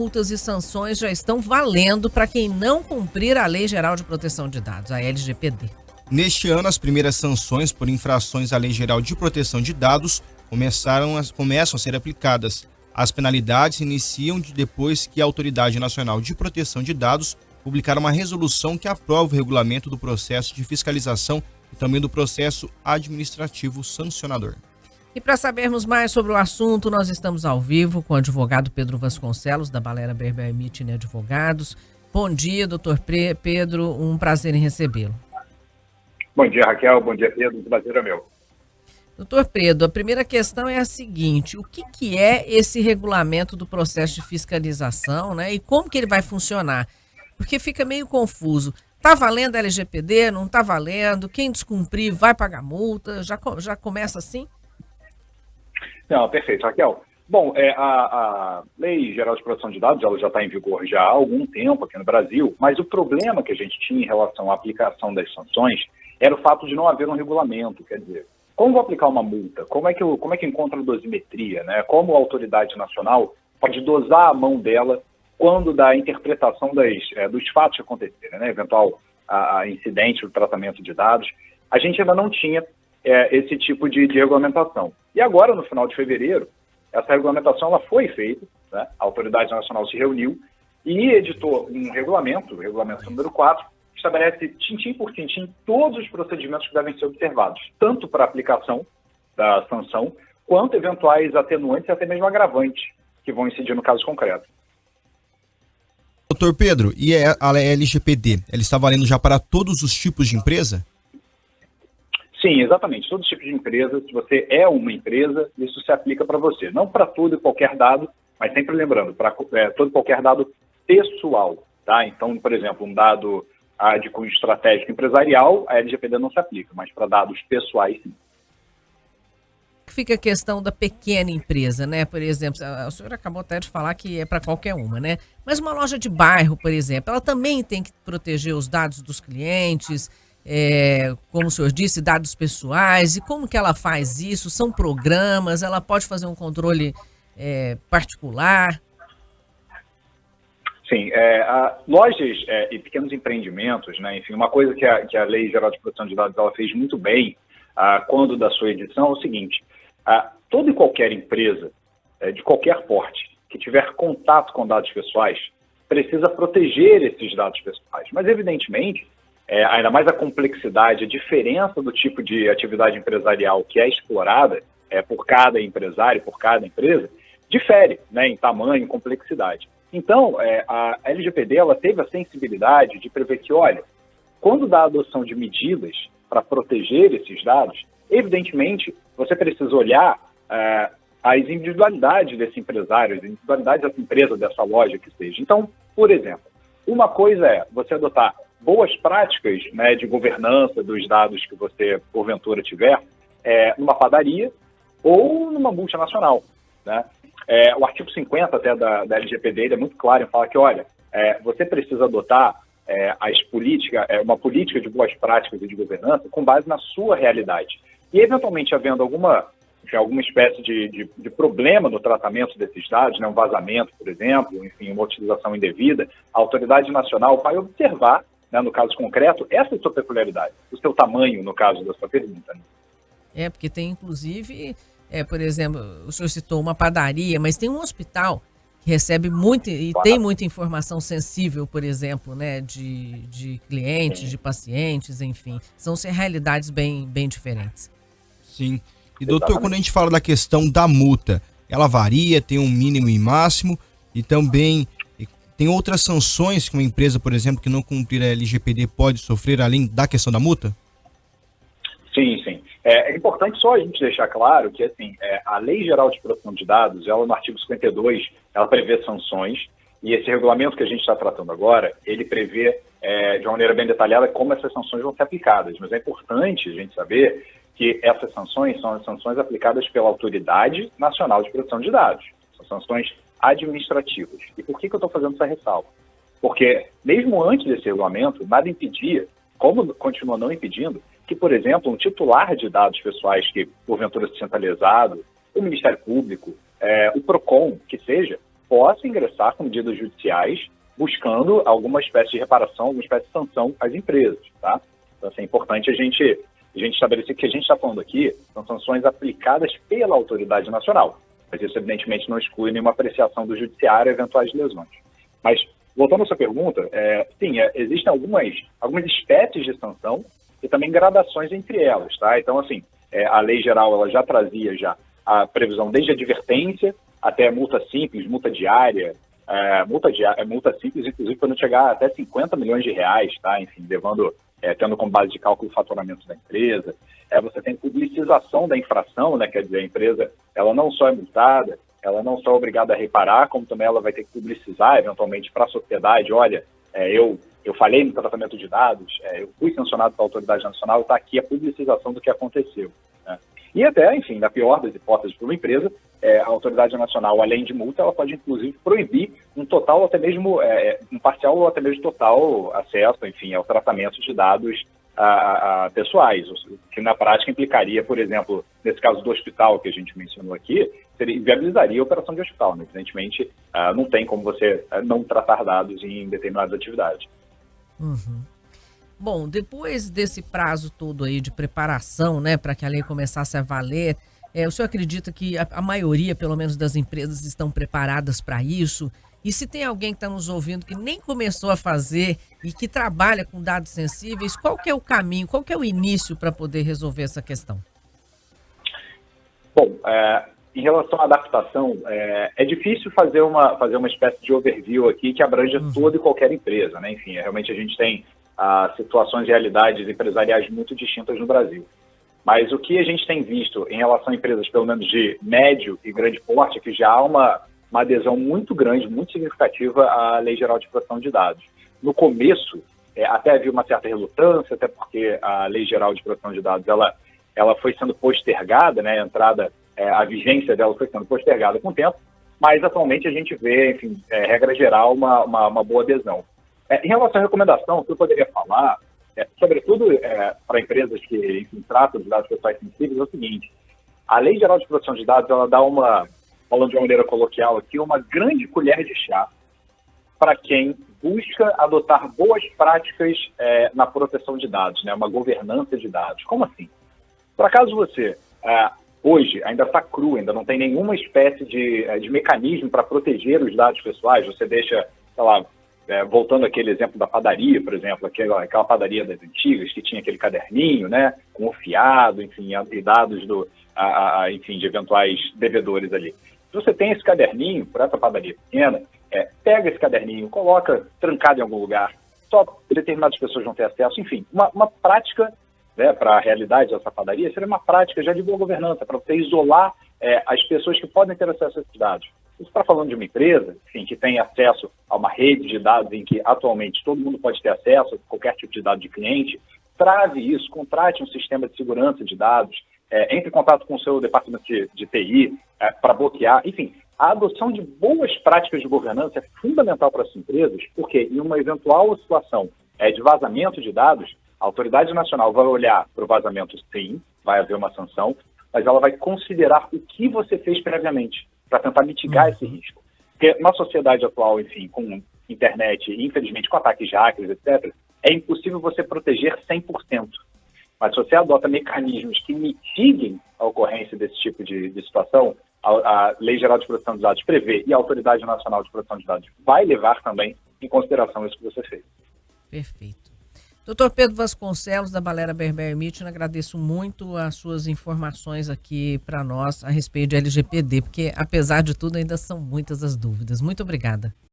Multas e sanções já estão valendo para quem não cumprir a Lei Geral de Proteção de Dados, a LGPD. Neste ano, as primeiras sanções por infrações à Lei Geral de Proteção de Dados começam a ser aplicadas. As penalidades iniciam depois que a Autoridade Nacional de Proteção de Dados publicar uma resolução que aprova o regulamento do processo de fiscalização e também do processo administrativo sancionador. E para sabermos mais sobre o assunto, nós estamos ao vivo com o advogado Pedro Vasconcelos, da Balera Berber Mitini Advogados. Bom dia, doutor Pedro, um prazer em recebê-lo. Bom dia, Raquel. Bom dia, Pedro. O prazer é meu. Doutor Pedro, a primeira questão é a seguinte: o que é esse regulamento do processo de fiscalização, né? E como que ele vai funcionar? Porque fica meio confuso. Está valendo a LGPD? Não está valendo? Quem descumprir vai pagar multa? Já começa assim? Não, perfeito, Raquel. Bom, a Lei Geral de Proteção de Dados ela já está em vigor já há algum tempo aqui no Brasil, mas o problema que a gente tinha em relação à aplicação das sanções era o fato de não haver um regulamento. Quer dizer, como vou aplicar uma multa? Como é que encontra a dosimetria, né? Como a autoridade nacional pode dosar a mão dela quando da interpretação dos fatos que acontecerem, né? Eventual incidente do tratamento de dados. A gente ainda não tinha esse tipo de regulamentação. E agora, no final de fevereiro, essa regulamentação ela foi feita, né? A Autoridade Nacional se reuniu e editou um regulamento, o regulamento número 4, que estabelece, tintim por tintim, todos os procedimentos que devem ser observados, tanto para a aplicação da sanção, quanto eventuais atenuantes e até mesmo agravantes, que vão incidir no caso concreto. Doutor Pedro, e a LGPD, ela está valendo já para todos os tipos de empresa? Sim, exatamente. Todos os tipos de empresa, se você é uma empresa, isso se aplica para você. Não para todo e qualquer dado, mas sempre lembrando, para todo e qualquer dado pessoal. Tá? Então, por exemplo, um dado de cunho estratégico empresarial, a LGPD não se aplica, mas para dados pessoais, sim. Fica a questão da pequena empresa, né? Por exemplo, o senhor acabou até de falar que é para qualquer uma, né? Mas uma loja de bairro, por exemplo, ela também tem que proteger os dados dos clientes, como o senhor disse, dados pessoais. E como que ela faz isso? São programas? Ela pode fazer um controle particular? Sim, lojas e pequenos empreendimentos, né? Enfim, uma coisa que a Lei Geral de Proteção de Dados ela fez muito bem quando da sua edição é o seguinte: toda e qualquer empresa de qualquer porte que tiver contato com dados pessoais precisa proteger esses dados pessoais. Mas, evidentemente, ainda mais a complexidade, a diferença do tipo de atividade empresarial que é explorada por cada empresário, por cada empresa, difere, né, em tamanho, em complexidade. Então, a LGPD ela teve a sensibilidade de prever que, olha, quando dá a adoção de medidas para proteger esses dados, evidentemente, você precisa olhar as individualidades desse empresário, as individualidades dessa empresa, dessa loja que seja. Então, por exemplo, uma coisa é você adotar boas práticas, né, de governança dos dados que você, porventura, tiver numa padaria ou numa multinacional, né? O artigo 50 até da LGPD ele é muito claro em falar que, olha, você precisa adotar uma política de boas práticas e de governança com base na sua realidade. E, eventualmente, havendo alguma espécie de problema no tratamento desses dados, né, um vazamento, por exemplo, enfim, uma utilização indevida, a autoridade nacional vai observar, né, no caso concreto, essa sua peculiaridade, o seu tamanho, no caso da sua pergunta. Né? Porque tem, inclusive, por exemplo, o senhor citou uma padaria, mas tem um hospital que recebe muito e tem muita informação sensível, por exemplo, né, de clientes, de pacientes, enfim. São realidades bem diferentes. Sim. E, doutor, quando a gente fala da questão da multa, ela varia, tem um mínimo e máximo, e também tem outras sanções que uma empresa, por exemplo, que não cumprir a LGPD pode sofrer além da questão da multa? Sim, sim. É importante só a gente deixar claro que, assim, a Lei Geral de Proteção de Dados, ela no artigo 52, ela prevê sanções, e esse regulamento que a gente está tratando agora, ele prevê de uma maneira bem detalhada como essas sanções vão ser aplicadas. Mas é importante a gente saber que essas sanções são as sanções aplicadas pela Autoridade Nacional de Proteção de Dados. São sanções administrativas. E por que eu estou fazendo essa ressalva? Porque, mesmo antes desse regulamento, nada impedia, como continua não impedindo, que, por exemplo, um titular de dados pessoais que, porventura, se centralizado, o Ministério Público, o PROCON, que seja, possa ingressar com medidas judiciais buscando alguma espécie de reparação, alguma espécie de sanção às empresas, tá? Então, assim, é importante a gente estabelecer que a gente está falando aqui são sanções aplicadas pela autoridade nacional, mas isso evidentemente não exclui nenhuma apreciação do judiciário a eventuais lesões. Mas, voltando à sua pergunta, sim, existem algumas espécies de sanção e também gradações entre elas, tá? Então, assim, a lei geral ela já trazia a previsão desde advertência até multa simples, multa diária, multa simples, inclusive, quando chegar até 50 milhões de reais, tá? Enfim, tendo como base de cálculo o faturamento da empresa. Você tem publicização da infração, né? Quer dizer, a empresa ela não só é multada, ela não só é obrigada a reparar, como também ela vai ter que publicizar, eventualmente, para a sociedade, olha, eu falhei no tratamento de dados, eu fui sancionado pela autoridade nacional, está aqui a publicização do que aconteceu, né? E até, enfim, na pior das hipóteses para uma empresa, a autoridade nacional, além de multa, ela pode, inclusive, proibir um total, ou até mesmo, um parcial ou até mesmo total acesso, enfim, ao tratamento de dados pessoais, que na prática implicaria, por exemplo, nesse caso do hospital que a gente mencionou aqui, viabilizaria a operação de hospital, né? Evidentemente, não tem como você não tratar dados em determinadas atividades. Uhum. Bom, depois desse prazo todo aí de preparação, né, para que a lei começasse a valer, o senhor acredita que a maioria, pelo menos, das empresas estão preparadas para isso? E se tem alguém que está nos ouvindo que nem começou a fazer e que trabalha com dados sensíveis, qual que é o caminho, qual que é o início para poder resolver essa questão? Bom, em relação à adaptação, é difícil fazer uma espécie de overview aqui que abranja toda e qualquer empresa, né? Enfim, realmente a gente tem situações e realidades empresariais muito distintas no Brasil. Mas o que a gente tem visto em relação a empresas, pelo menos de médio e grande porte, é que já há uma adesão muito grande, muito significativa à Lei Geral de Proteção de Dados. No começo, até havia uma certa relutância, até porque a Lei Geral de Proteção de Dados ela foi sendo postergada, né? A vigência dela foi sendo postergada com o tempo, mas atualmente a gente vê, enfim, regra geral, uma boa adesão. Em relação à recomendação, o que eu poderia falar, sobretudo para empresas que, enfim, tratam de dados pessoais sensíveis, é o seguinte: a Lei Geral de Proteção de Dados, ela dá falando de uma maneira coloquial aqui, uma grande colher de chá para quem busca adotar boas práticas na proteção de dados, né, uma governança de dados. Como assim? Por acaso você, hoje, ainda está cru, ainda não tem nenhuma espécie de mecanismo para proteger os dados pessoais, você deixa, sei lá, voltando àquele exemplo da padaria, por exemplo, aquela padaria das antigas, que tinha aquele caderninho, né, com o fiado, enfim, e dados enfim, de eventuais devedores ali. Se você tem esse caderninho para essa padaria pequena, pega esse caderninho, coloca trancado em algum lugar, só determinadas pessoas vão ter acesso, enfim, uma prática, né, para a realidade dessa padaria, seria uma prática já de boa governança, para você isolar as pessoas que podem ter acesso a esses dados. Você está falando de uma empresa, enfim, que tem acesso a uma rede de dados em que atualmente todo mundo pode ter acesso a qualquer tipo de dado de cliente, trave isso, contrate um sistema de segurança de dados, entre em contato com o seu departamento de TI para bloquear, enfim. A adoção de boas práticas de governança é fundamental para as empresas, porque em uma eventual situação de vazamento de dados, a autoridade nacional vai olhar para o vazamento, sim, vai haver uma sanção, mas ela vai considerar o que você fez previamente, para tentar mitigar esse risco. Porque na sociedade atual, enfim, com internet, e infelizmente com ataques de hackers, etc., é impossível você proteger 100%. Mas se você adota mecanismos que mitiguem a ocorrência desse tipo de situação, a Lei Geral de Proteção de Dados prevê e a Autoridade Nacional de Proteção de Dados vai levar também em consideração isso que você fez. Perfeito. Doutor Pedro Vasconcelos, da Balera Berber Mitchell, agradeço muito as suas informações aqui para nós a respeito de LGPD, porque apesar de tudo ainda são muitas as dúvidas. Muito obrigada.